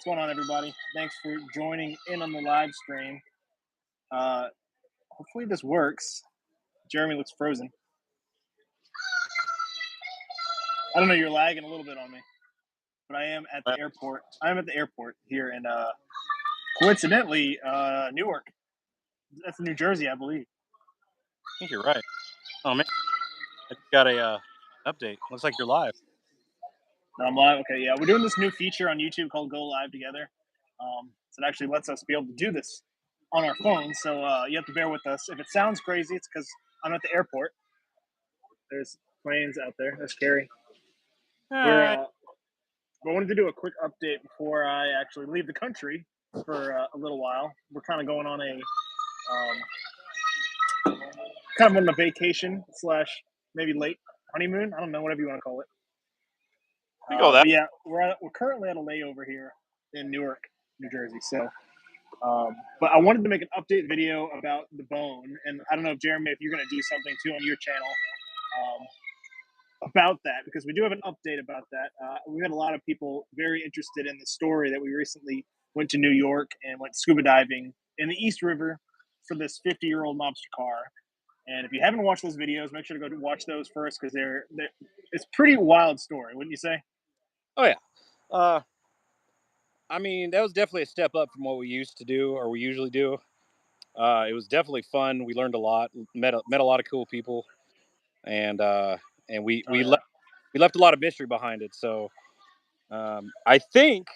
What's going on, everybody? Thanks for joining in on the live stream. Uh, Hopefully this works. Jeremy looks frozen. I don't know. You're lagging a little bit on me, but I am at the airport. I am at the airport here in, coincidentally, Newark. That's New Jersey, I believe. I think you're right. Oh man, I just got a update. Looks like you're live. I'm live. Okay, yeah, we're doing this new feature on YouTube called Go Live Together. So it actually lets us be able to do this on our phones. So you have to bear with us. If it sounds crazy, it's because I'm at the airport. There's planes out there. That's scary. All We're right. I wanted to do a quick update before I actually leave the country for a little while. We're kind of going on a vacation slash maybe late honeymoon. I don't know, whatever you want to call it. We go that. But yeah, we're currently at a layover here in Newark, New Jersey. So, but I wanted to make an update video about the bone, and I don't know if Jeremy, if you're going to do something too on your channel about that, because we do have an update about that. We had a lot of people very interested in the story that we recently went to New York and went scuba diving in the East River for this 50-year-old Mobster car. And if you haven't watched those videos, make sure to go watch those first, because it's pretty wild story, wouldn't you say? Oh yeah. I mean, that was definitely a step up from what we used to do or we usually do. It was definitely fun. We learned a lot, met a lot of cool people, and we left a lot of mystery behind it. So I think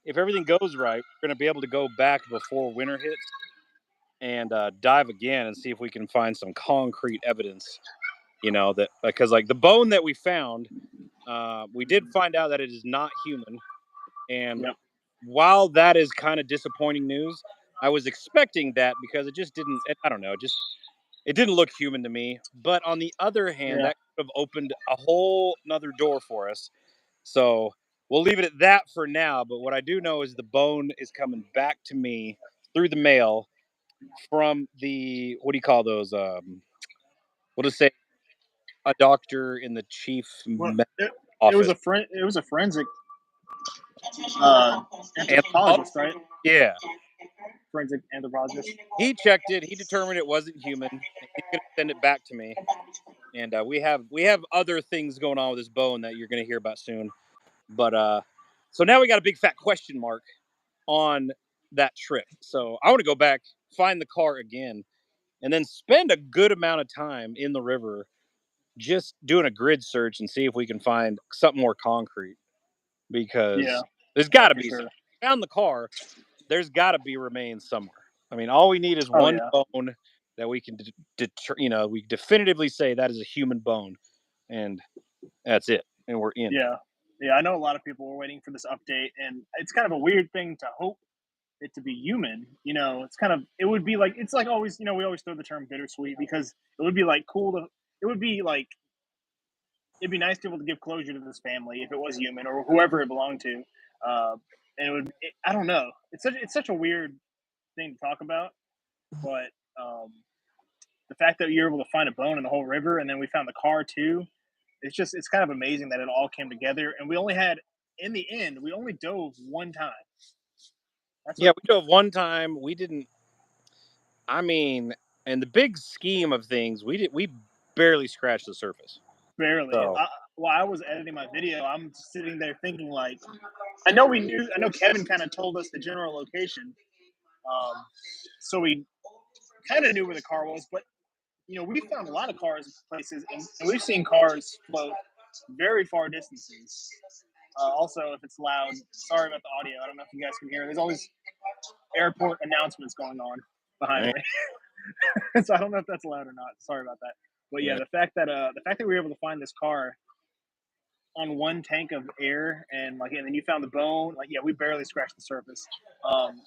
if everything goes right, we're going to be able to go back before winter hits and dive again and see if we can find some concrete evidence. You know, that because like the bone that we found, we did find out that it is not human. And Yep. while that is kind of disappointing news, I was expecting that because it just didn't. I don't know, it didn't look human to me. But on the other hand, Yeah. that could have opened a whole another door for us. So we'll leave it at that for now. But what I do know is the bone is coming back to me through the mail from the what do you call those? We'll just say a doctor in the chief Well, it was office. a forensic And anthropologist, right? yeah, Forensic anthropologist. he checked it. He determined it wasn't human. And he's gonna send it back to me. And we have other things going on with this bone that you're gonna hear about soon. But so now we got a big fat question mark on that trip. So I want to go back, find the car again, and then spend a good amount of time in the river just doing a grid search and see if we can find something more concrete. Yeah, Because there's yeah, got to for be sure. found the car. There's got to be remains somewhere. I mean, all we need is Oh one yeah, bone that we can, we definitively say that is a human bone, and that's it, and we're in. yeah, yeah. I know a lot of people were waiting for this update, and it's kind of a weird thing to hope it to be human. It would be like it's like always. We always throw the term bittersweet because it would be like cool to. It would be like it'd be nice to be able to give closure to this family if it was human or whoever it belonged to. And I don't know. It's such a weird thing to talk about, but the fact that you're able to find a bone in the whole river, and then we found the car too. It's kind of amazing that it all came together, and in the end we only dove one time. Yeah, we dove one time. We didn't. I mean, in the big scheme of things, we barely scratched the surface. Barely. So While I was editing my video, I'm sitting there thinking like, I know Kevin kind of told us the general location, so we kind of knew where the car was, but we found a lot of cars places, and we've seen cars float very far distances. Also, if it's loud, sorry about the audio. I don't know if you guys can hear. There's always airport announcements going on behind man, me, so I don't know if that's loud or not. Sorry about that. But yeah, yeah. the fact that we were able to find this car on one tank of air, and then you found the bone. Like, yeah, we barely scratched the surface.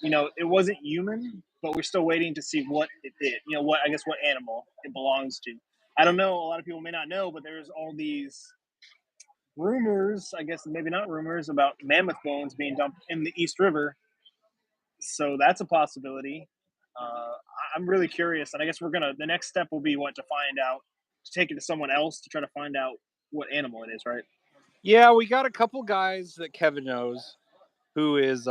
It wasn't human, but we're still waiting to see what it did. What animal it belongs to. I don't know. A lot of people may not know, but there's all these rumors, I guess maybe not rumors, about mammoth bones being dumped in the East River. So that's a possibility. Uh, I'm really curious, and I guess the next step will be to find out, to take it to someone else to try to find out what animal it is, right? Yeah, we got a couple guys that Kevin knows who is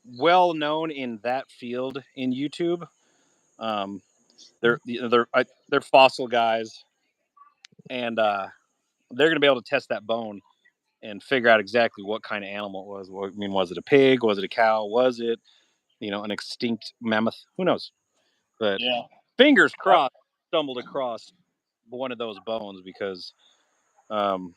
well known in that field in YouTube. Um, they're fossil guys, and they're going to be able to test that bone and figure out exactly what kind of animal it was. I mean, was it a pig? Was it a cow? Was it an extinct mammoth? Who knows? But Yeah. fingers Uh, crossed, stumbled across one of those bones because, um,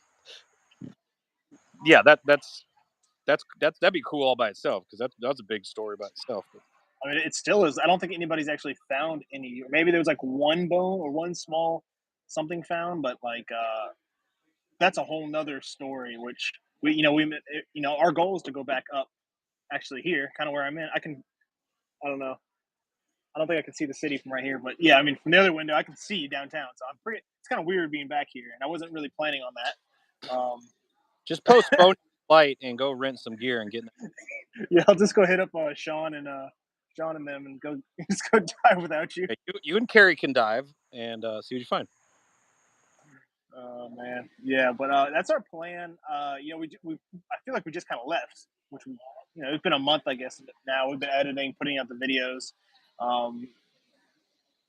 yeah, that'd be cool all by itself because that's a big story by itself. But I mean, it still is. I don't think anybody's actually found any. Or maybe there was like one bone or one small something found, but like that's a whole nother story. Which our goal is to go back up. Actually, here, kind of where I'm in, I can. I don't know. I don't think I can see the city from right here, but yeah, I mean, from the other window, I can see downtown. So I'm pretty. It's kind of weird being back here, and I wasn't really planning on that. just postpone flight and go rent some gear and get. Yeah, I'll just go hit up Sean and them and go just go dive without you. You and Carrie can dive and see what you find. Oh man, yeah, but that's our plan. We I feel like we just kind of left, which it's been a month, I guess. Now we've been editing, putting out the videos. Um,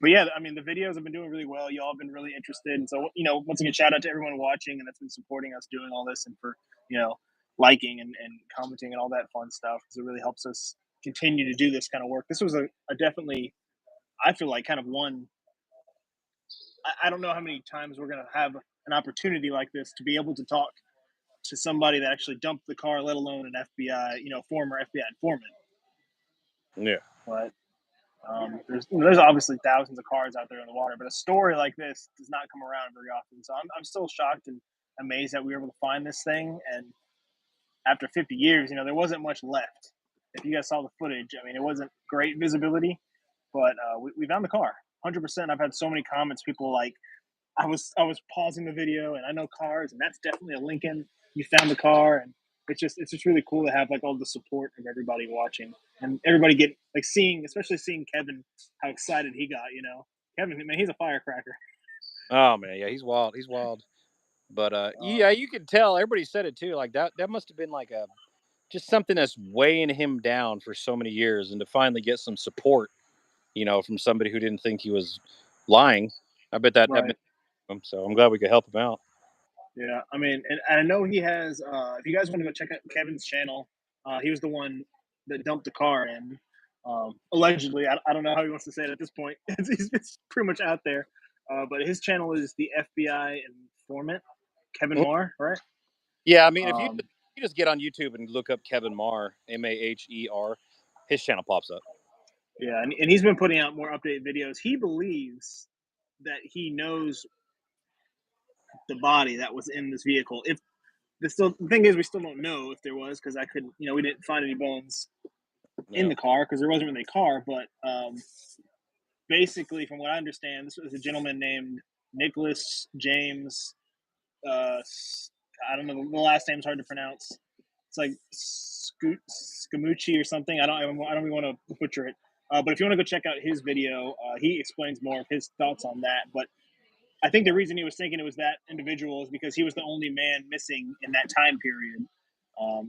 but yeah, I mean, the videos have been doing really well. Y'all have been really interested, and so once again, shout out to everyone watching and that's been supporting us doing all this, and for liking and commenting and all that fun stuff because it really helps us continue to do this kind of work. This was a definitely, I feel like, kind of one. I don't know how many times we're gonna have an opportunity like this to be able to talk to somebody that actually dumped the car, let alone an FBI, former FBI informant. Yeah. But there's obviously thousands of cars out there in the water, but a story like this does not come around very often. So I'm still shocked and amazed that we were able to find this thing. And after 50 years, there wasn't much left. If you guys saw the footage, I mean, it wasn't great visibility, but we found the car. 100%. I've had so many comments. People like, I was pausing the video, and I know cars, and that's definitely a Lincoln. You found the car, and it's just really cool to have like all the support of everybody watching and everybody get like especially seeing Kevin, how excited he got. Kevin, man, he's a firecracker. Oh man, yeah, he's wild. He's wild. But yeah, you could tell. Everybody said it too. Like that must have been like a just something that's weighing him down for so many years, and to finally get some support, from somebody who didn't think he was lying. I bet that Right. meant him. So I'm glad we could help him out. Yeah. I mean, and I know he has. If you guys want to go check out Kevin's channel, he was the one that dumped the car and allegedly. I don't know how he wants to say it at this point. It's pretty much out there. But his channel is the FBI informant, Kevin Mhm. Marr, right? Yeah, I mean, if Um, you just get on YouTube and look up Kevin Marr, Maher, his channel pops up. yeah, and he's been putting out more updated videos. He believes that he knows the body that was in this vehicle. If the thing is, we still don't know if there was because I couldn't, we didn't find any bones in Yeah. the car because there wasn't really a car. But basically, from what I understand, this was a gentleman named Nicholas James. Uh, I don't know, the last name's hard to pronounce. It's like Scamucci or something. I don't even want to butcher it. But if you want to go check out his video, he explains more of his thoughts on that. But I think the reason he was thinking it was that individual is because he was the only man missing in that time period,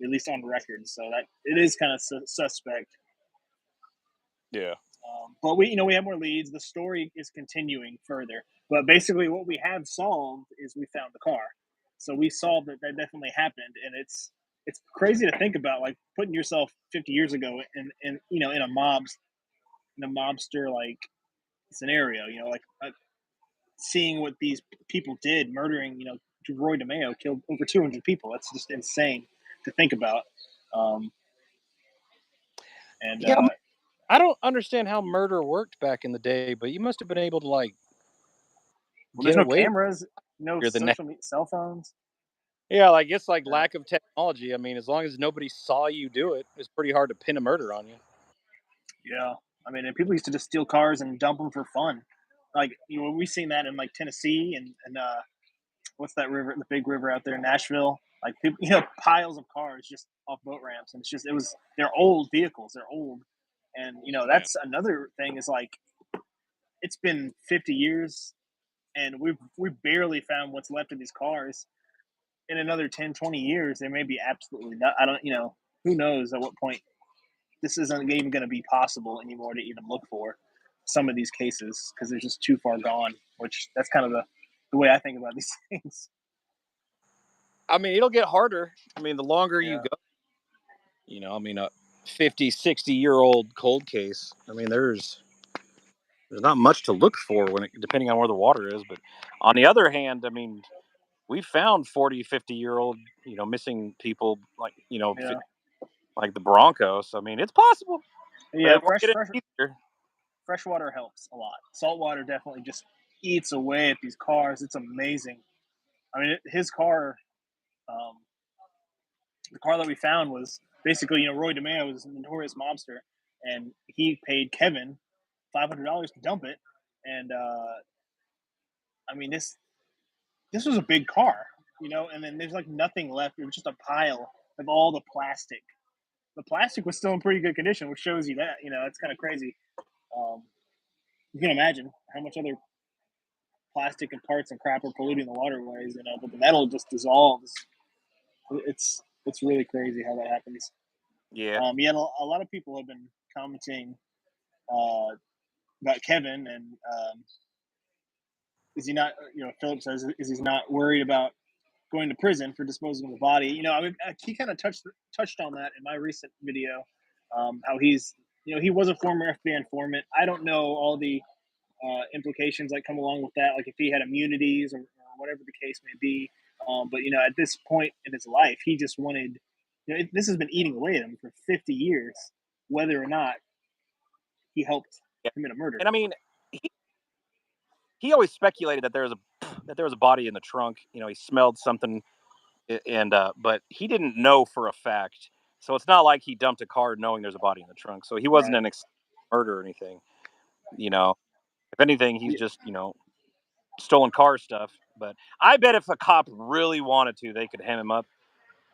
at least on record. So that it is kind of suspect. Yeah. But we have more leads. The story is continuing further. But basically, what we have solved is we found the car. So we solved that definitely happened, and it's crazy to think about, like putting yourself 50 years ago in a mobster like scenario. Like seeing what these people did, murdering. Roy DeMeo killed over 200 people. That's just insane to think about. Um, and Yeah, I don't understand how murder worked back in the day, but you must have been able to like well, there's get no away cameras, no with the next. social media, cell phones. Yeah, like it's like Uh, lack of technology. I mean, as long as nobody saw you do it, it's pretty hard to pin a murder on you. Yeah, I mean, and people used to just steal cars and dump them for fun. Like we've seen that in like Tennessee and what's that river, the big river out there in Nashville. Like people, piles of cars just off boat ramps, and they're old vehicles, they're old, and Yeah. that's another thing is like it's been 50 years, and we barely found what's left of these cars. In another 10, 20 years, there may be absolutely not. I don't, who knows at what point this isn't even going to be possible anymore to even look for some of these cases because they're just too far gone. Which that's kind of the way I think about these things. I mean, it'll get harder. I mean, the longer you Yeah, go, I mean, a 50, 60-year-old cold case. I mean, there's not much to look for depending on where the water is. But on the other hand, I mean, we found 40, 50-year-old, missing people like, yeah, like the Broncos. I mean, it's possible, but yeah. it won't get any easier. Fresh water helps a lot. Salt water definitely just eats away at these cars. It's amazing. I mean, his car, um, the car that we found was basically, Roy DeMeo was a notorious mobster, and he paid Kevin $500 to dump it. And I mean, this was a big car, and then there's like nothing left. It was just a pile of all the plastic. The plastic was still in pretty good condition, which shows you that, it's kind of crazy. Um, you can imagine how much other plastic and parts and crap are polluting the waterways, but the metal just dissolves. It's really crazy how that happens. Yeah. Yeah, a lot of people have been commenting uh, about Kevin, and is he not? Philip says, is he not worried about going to prison for disposing of the body? I mean, he kind of touched on that in my recent video. How he's, he was a former FBI informant. I don't know all the implications that come along with that, like if he had immunities or whatever the case may be. But at this point in his life, he just wanted. This has been eating away at him for 50 years, whether or not he helped Yeah. commit a murder. And I mean, he, he always speculated that there was a body in the trunk. He smelled something, and but he didn't know for a fact. So it's not like he dumped a car knowing there's a body in the trunk. So he wasn't Right. an murder or anything. You know, if anything, he's Yeah. just stolen car stuff. But I bet if a cop really wanted to, they could hem him up.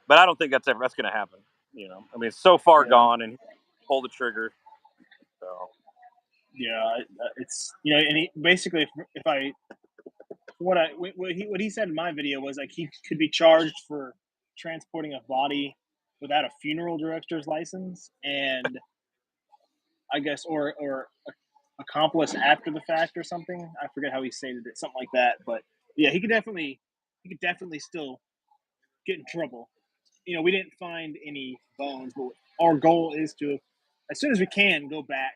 But I don't think that's going to happen. I mean, it's so far Yeah. gone, and he pulled the trigger. So Yeah. It's and he basically, if I what he said in my video was like he could be charged for transporting a body without a funeral director's license, and I guess or accomplice after the fact or something. I forget how he stated it, something like that. But yeah, he could definitely still get in trouble. We didn't find any bones, but our goal is to, as soon as we can, go back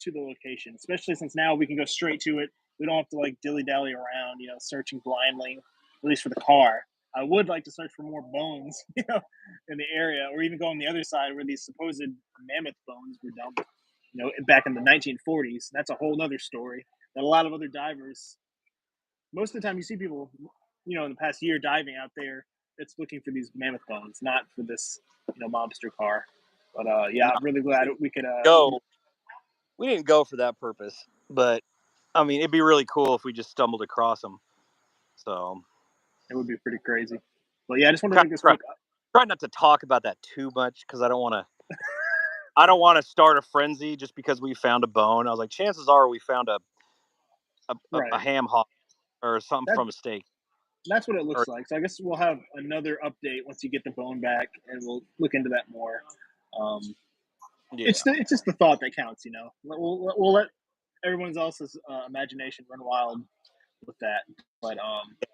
to the location, especially since now we can go straight to it. We don't have to like dilly dally around, searching blindly, at least for the car. I would like to search for more bones, in the area, or even go on the other side where these supposed mammoth bones were dumped, back in the 1940s. That's a whole other story that a lot of other divers, most of the time you see people, in the past year diving out there, it's looking for these mammoth bones, not for this, mobster car. But yeah, no, I'm really we glad didn't we could. go. We didn't go for that purpose, but I mean, it'd be really cool if we just stumbled across him. So It would be pretty crazy. But yeah, I just wanted to try, make this try, quick. try not to talk about that too much because I don't want to. I don't want to start a frenzy just because we found a bone. I was like, chances are we found a Right. ham hock or something That from a steak. that's what it Or looks like. So I guess we'll have another update once you get the bone back, and we'll look into that more. Um, yeah, it's just the thought that counts. We'll let everyone else's imagination run wild with that. But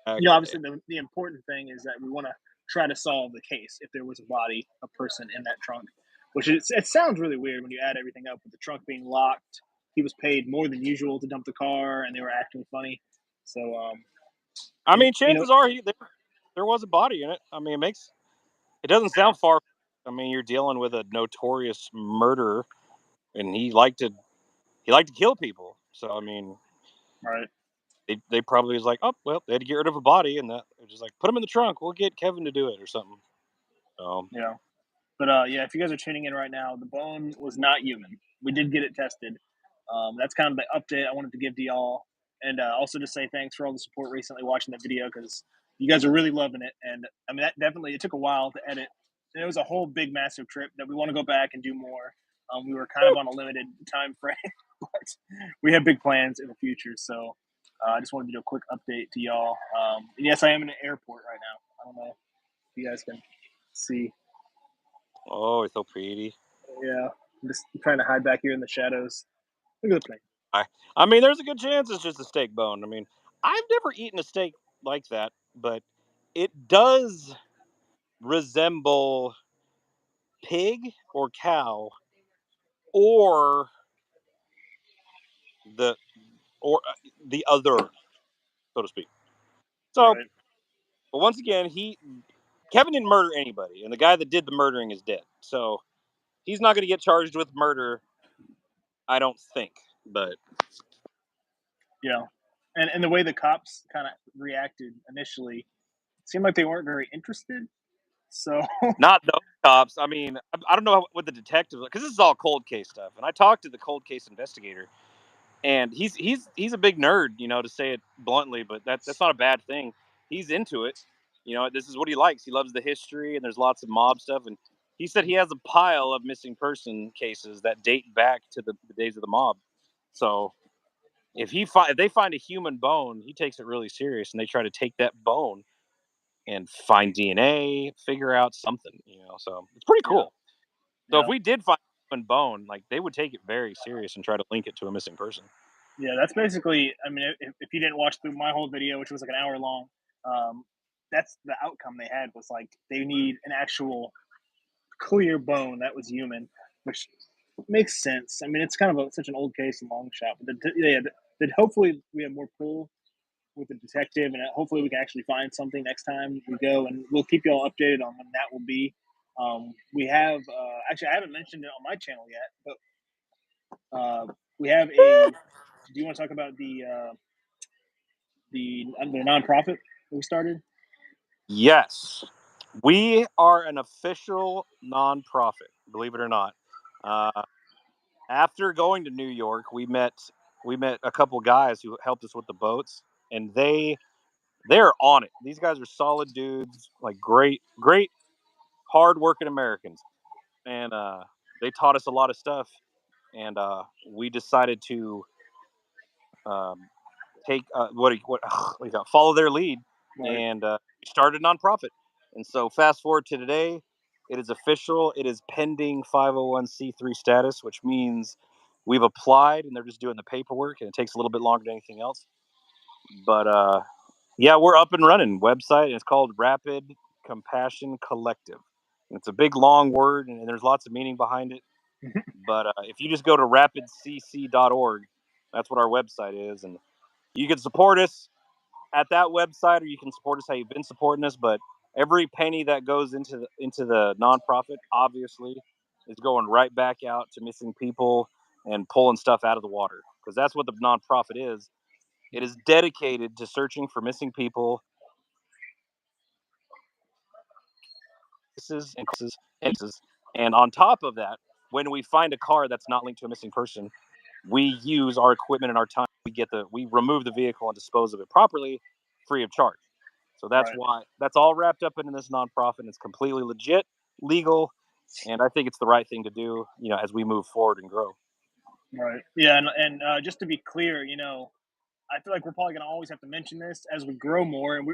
exactly. obviously the important thing is that we want to try to solve the case if there was a body, a person in that trunk. Which it sounds really weird when you add everything up with the trunk being locked. He was paid more than usual to dump the car, and they were acting funny. So I and mean, chances are there was a body in it. I mean, it doesn't sound far. I mean, you're dealing with a notorious murderer, and he liked to kill people. So I mean, right, they probably was like, oh well, they had to get rid of a body, and that they're just like put him in the trunk. We'll get Kevin to do it or something. So yeah. But yeah, if you guys are tuning in right now, the bone was not human. We did get it tested. That's kind of the update I wanted to give to y'all, and also to say thanks for all the support recently watching the video because you guys are really loving it. And I mean, that definitely it took a while to edit, and it was a whole big massive trip that we want to go back and do more. We were kind of on a limited time frame, but we have big plans in the future. So I just wanted to do a quick update to y'all. And yes, I am in an airport right now. I don't know if you guys can see. oh, it's so pretty. Yeah, I'm just trying to hide back here in the shadows. Look at the plane. I mean, there's a good chance it's just a steak bone. I mean, I've never eaten a steak like that, but it does resemble pig or cow or the or the other, so to speak. So, Right. but once again, Kevin didn't murder anybody, and the guy that did the murdering is dead. So he's not going to get charged with murder, I don't think. But Yeah. And the way the cops kind of reacted initially seemed like they weren't very interested. So not those cops. I mean, I don't know what the detectives, because this is all cold case stuff. And I talked to the cold case investigator, and he's a big nerd, to say it bluntly, but that's not a bad thing. He's into it. This is what he likes. He loves the history, and there's lots of mob stuff. And he said he has a pile of missing person cases that date back to the days of the mob. So if they find a human bone, he takes it really serious, and they try to take that bone and find DNA, figure out something. So it's pretty yeah, cool. So if yeah, we did find a human bone, like they would take it very serious and try to link it to a missing person. yeah. That's basically. I mean, if you didn't watch through my whole video, which was like an hour long, um, that's the outcome they had was like they need an actual clear bone that was human, which makes sense. I mean, it's kind of such an old case and long shot, but yeah, hopefully we have more pull with the detective, and hopefully we can actually find something next time we go, and we'll keep you all updated on when that will be. We have actually I haven't mentioned it on my channel yet, but we have a. Do you want to talk about the nonprofit that we started? Yes, we are an official nonprofit. Believe it or not. Uh, After going to New York, we met a couple guys who helped us with the boats, and they're on it. These guys are solid dudes, like great hard working Americans, and they taught us a lot of stuff. And we decided to um, take what you got, follow their lead, Right. and started a nonprofit. And so fast forward to today, it is official. It is pending 501c3 status, which means we've applied and they're just doing the paperwork, and it takes a little bit longer than anything else. But yeah, we're up and running. Website, and it's called Rapid Compassion Collective. And it's a big long word, and there's lots of meaning behind it. But if you just go to rapidcc.org, that's what our website is, and you can support us at that website, or you can support us how you've been supporting us. But every penny that goes into the nonprofit, obviously, is going right back out to missing people and pulling stuff out of the water, because that's what the nonprofit is. It is dedicated to searching for missing people, and cases. And on top of that, when we find a car that's not linked to a missing person, we use our equipment and our time. We remove the vehicle and dispose of it properly, free of charge. So that's Right. why that's all wrapped up into this nonprofit. It's completely legit, legal, and I think it's the right thing to do. As we move forward and grow. Right. Yeah, and just to be clear, I feel like we're probably going to always have to mention this as we grow more, and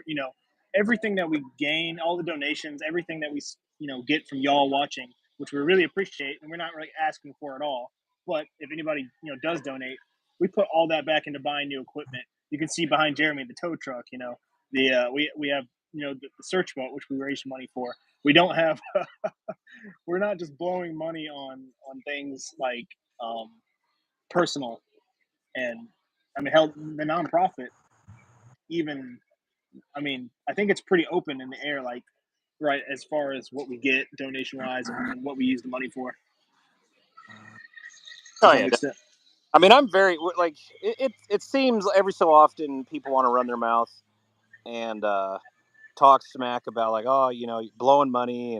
everything that we gain, all the donations, everything that we get from y'all watching, which we really appreciate, and we're not really asking for at all. But if anybody does donate, we put all that back into buying new equipment. You can see behind Jeremy the tow truck. We have the search boat, which we raised money for. We don't have. We're not just blowing money on things like personal, and I mean, hell, the nonprofit even. I mean, I think it's pretty open in the air, like right as far as what we get donation wise and what we use the money for to Oh some yeah, extent. I mean, I'm very like it seems every so often people want to run their mouth and talk smack about, like, oh, blowing money,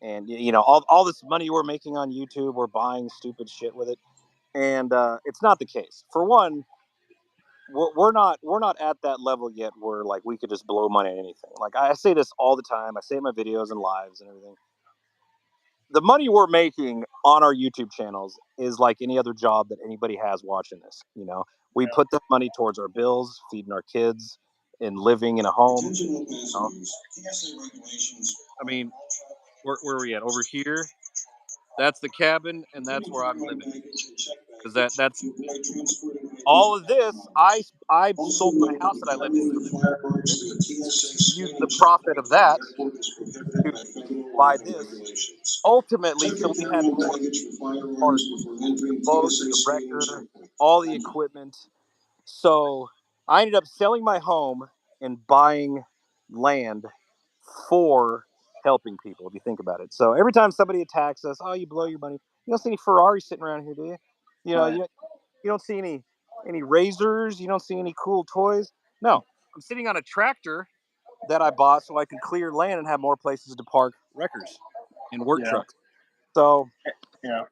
and all this money we're making on YouTube, we're buying stupid shit with it, and it's not the case. For one, we're not at that level yet where, like, we could just blow money on anything. Like, I say this all the time. I say it in my videos and lives and everything. The money we're making on our YouTube channels is like any other job that anybody has watching this. We Yeah, put that money towards our bills, feeding our kids, and living in a home. Attention all You know? passengers. TSA regulations I require mean, all travel and where are we at? Over here, That's the cabin, and that's where I'm living. Because that's all of this. I sold my house that I lived in for and used the profit of that to buy this. Ultimately, so we had more parts, the boat, the wrecker, all the equipment. So I ended up selling my home and buying land for helping people, if you think about it. So every time somebody attacks us, oh, you blow your money. You don't see any Ferraris sitting around here, do you? You know, Right. you don't see any razors. You don't see any cool toys. No, I'm sitting on a tractor that I bought so I could clear land and have more places to park wreckers and work Yeah. trucks. So Yeah.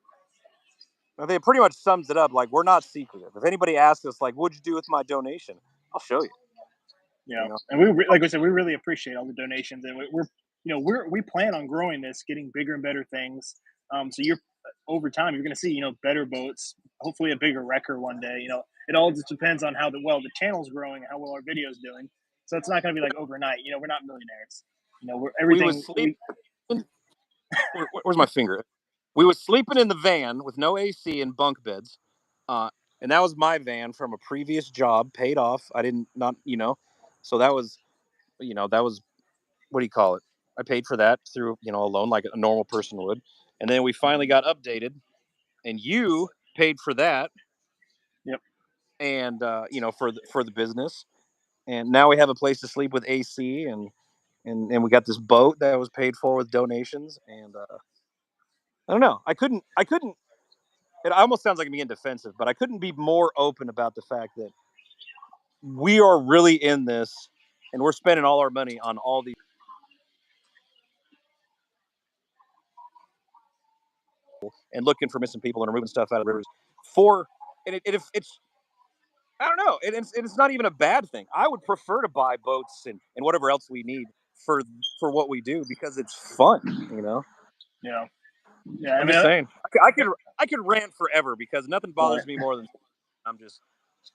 I think it pretty much sums it up. Like, we're not secretive. If anybody asks us, like, what'd you do with my donation? I'll show you. Yeah. You know, And like I said, we really appreciate all the donations, and we plan on growing this, getting bigger and better things. So you're over time, you're going to see, better boats, hopefully a bigger wrecker one day. It all just depends on how the channel's growing and how well our video's doing. So it's not going to be like overnight. We're not millionaires. We're we was everything. sleeping. Where's my finger? We was sleeping in the van with no AC and bunk beds, uh, and that was my van from a previous job, paid off. I didn't not so that was what do you call it? I paid for that through a loan like a normal person would, and then we finally got updated, and you paid for that, Yep. and for the business, and now we have a place to sleep with AC, and we got this boat that was paid for with donations, and I don't know. I couldn't. It almost sounds like I'm being defensive, but I couldn't be more open about the fact that we are really in this, and we're spending all our money on all these and looking for missing people and removing stuff out of rivers for. And it's I don't know. It's not even a bad thing. I would prefer to buy boats and whatever else we need for what we do because it's fun. Yeah. Yeah. I I'm mean, just saying. I could rant forever because nothing right. bothers me more than I'm just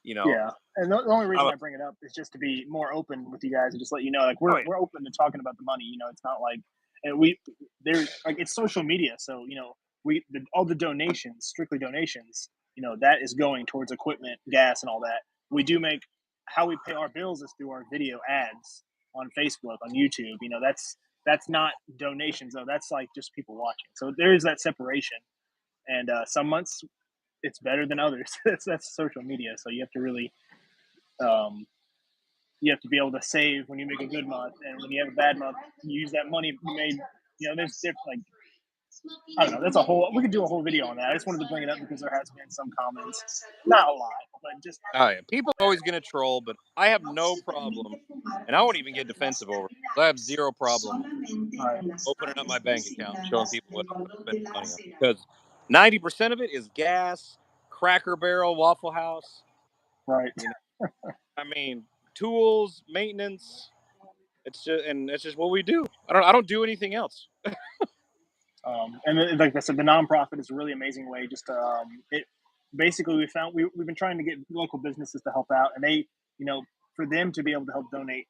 you know. Yeah, and the only reason I'm, I bring it up is just to be more open with you guys and just let you know, like oh we're yeah, we're open to talking about the money. It's not like, and we there's like it's social media, so all the donations, strictly donations, that is going towards equipment, gas, and all that. We do make how we pay our bills is through our video ads on Facebook, on YouTube. That's not donations though. That's like just people watching. So there is that separation, and some months it's better than others. That's social media, so um, you have to be able to save when you make a good month, and when you have a bad month, you use that money you made. There's different, like, I don't know. That's a whole. We could do a whole video on that. I just wanted to bring it up because there has been some comments, not a lot, but just oh yeah. People are always gonna troll, but I have no problem, and I won't even get defensive over it. I have zero problem right, opening up my bank account and showing people what I'm spending money on because 90% of it is gas, Cracker Barrel, Waffle House. right. You know, I mean, tools, maintenance. It's just what we do. I don't do anything else. And like I said, the nonprofit is a really amazing way. Just it basically we've been trying to get local businesses to help out, and for them to be able to help donate,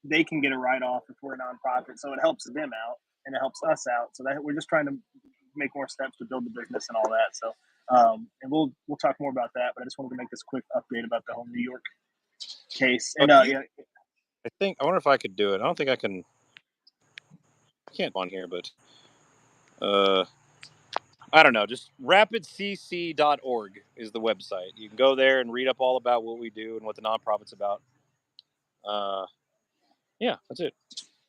they can get a write off if we're a nonprofit. So it helps them out and it helps us out. So that we're just trying to make more steps to build the business and all that. So and we'll talk more about that. But I just wanted to make this quick update about the whole New York case. Oh, And do you? yeah, I wonder if I could do it. I don't think I can. I can't on here, but uh, I don't know. Just rapidcc.org is the website. You can go there and read up all about what we do and what the nonprofit's about. Uh, yeah, that's it.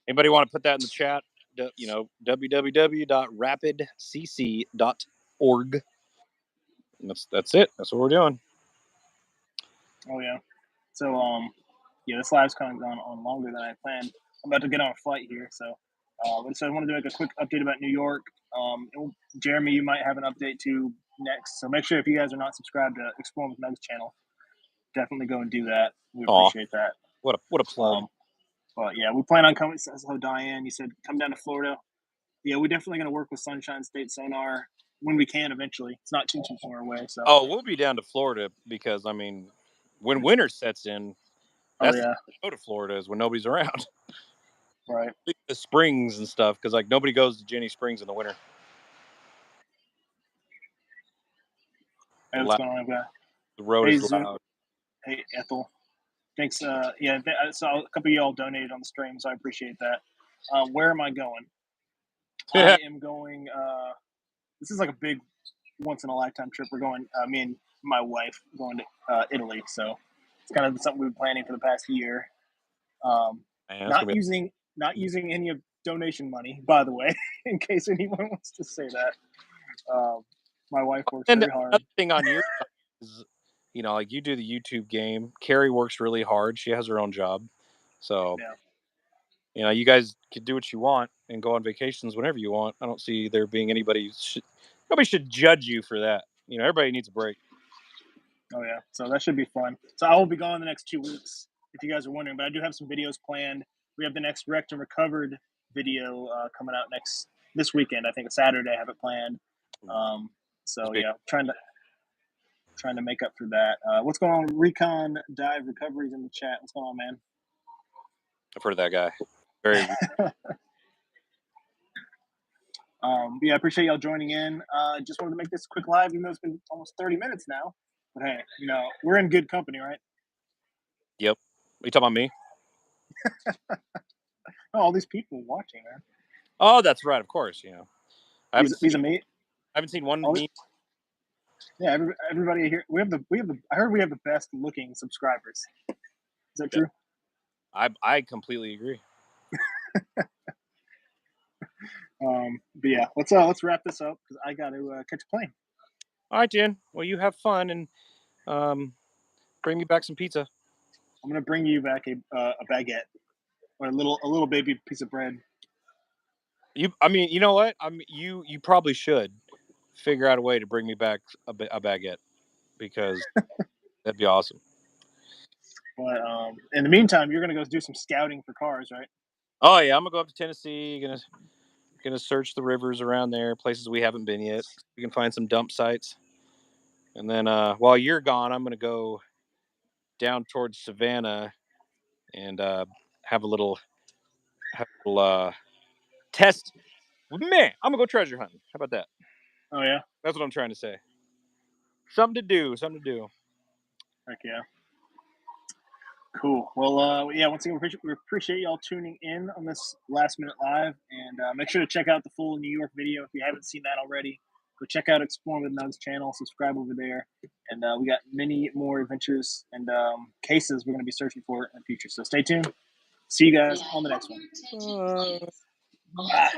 Anybody want to put that in the chat? www.rapidcc.org. And that's it. That's what we're doing. oh yeah. So yeah, this live's kind of gone on longer than I planned. I'm about to get on a flight here, so so I wanted to make a quick update about New York. Jeremy, you might have an update too next, so make sure if you guys are not subscribed to Explore with Meg's channel, definitely go and do that. We Aw, appreciate that. what a plug. Um, but yeah, we plan on coming. So Diane, you said come down to Florida. Yeah, we're definitely going to work with Sunshine State Sonar when we can eventually. It's not too far away. So Oh, we'll be down to Florida because I mean, when winter sets in, oh that's the yeah, time to go to Florida is when nobody's around. right. The springs and stuff because like nobody goes to Jenny Springs in the winter. Hey, what's going on, guy? The road Hey, is Zoom. loud. Hey, Ethel. Thanks. Yeah, I saw a couple of y'all donated on the stream, so I appreciate that. Where am I going? I am going. This is like a big, once in a lifetime trip. We're going. Me and my wife going to Italy, so it's kind of something we've been planning for the past year. Man, it's Not gonna be. using any of donation money, by the way, in case anyone wants to say that. Um, my wife works And very another hard. thing on your side is, like you do the YouTube game. Carrie works really hard. She has her own job, so Yeah. you guys can do what you want and go on vacations whenever you want. I don't see there being nobody should judge you for that. Everybody needs a break. Oh yeah, so that should be fun. So I will be gone the next 2 weeks, if you guys are wondering. But I do have some videos planned. We have the next wrecked and recovered video coming out this weekend. I think a Saturday. I have it planned. Um, It's so big. yeah, trying to make up for that. What's going on? Recon dive recoveries in the chat. What's going on, man? I've heard of that guy. Very. Yeah, I appreciate y'all joining in. Just wanted to make this quick live, even though it's been almost 30 minutes now. But hey, we're in good company, right? Yep. Are you talking about me? Oh, all these people watching, man. Oh, that's right. Of course. I haven't These seen. amazing. I haven't seen one meme. Yeah, everybody here. We have the. I heard we have the best looking subscribers. Is that true? I completely agree. But yeah, let's wrap this up because I got to catch a plane. All right, Jen. Well, you have fun and bring me back some pizza. I'm gonna bring you back a baguette or a little baby piece of bread. I mean, you know what? You probably should figure out a way to bring me back a baguette because that'd be awesome. But in the meantime, you're gonna go do some scouting for cars, right? Oh yeah, I'm gonna go up to Tennessee. Gonna search the rivers around there, places we haven't been yet. We can find some dump sites, and then while you're gone, I'm gonna go down towards Savannah and have a little test. Man, I'm gonna go treasure hunting. How about that? Oh yeah, That's what I'm trying to say. Something to do. Something to do. heck yeah. Cool. Well, yeah. Once again, we appreciate y'all tuning in on this last minute live, and make sure to check out the full New York video if you haven't seen that already. Go check out Exploring with Nugs channel. Subscribe over there, and we got many more adventures and cases we're going to be searching for in the future. So stay tuned. See you guys on the next one. Uh, Bye.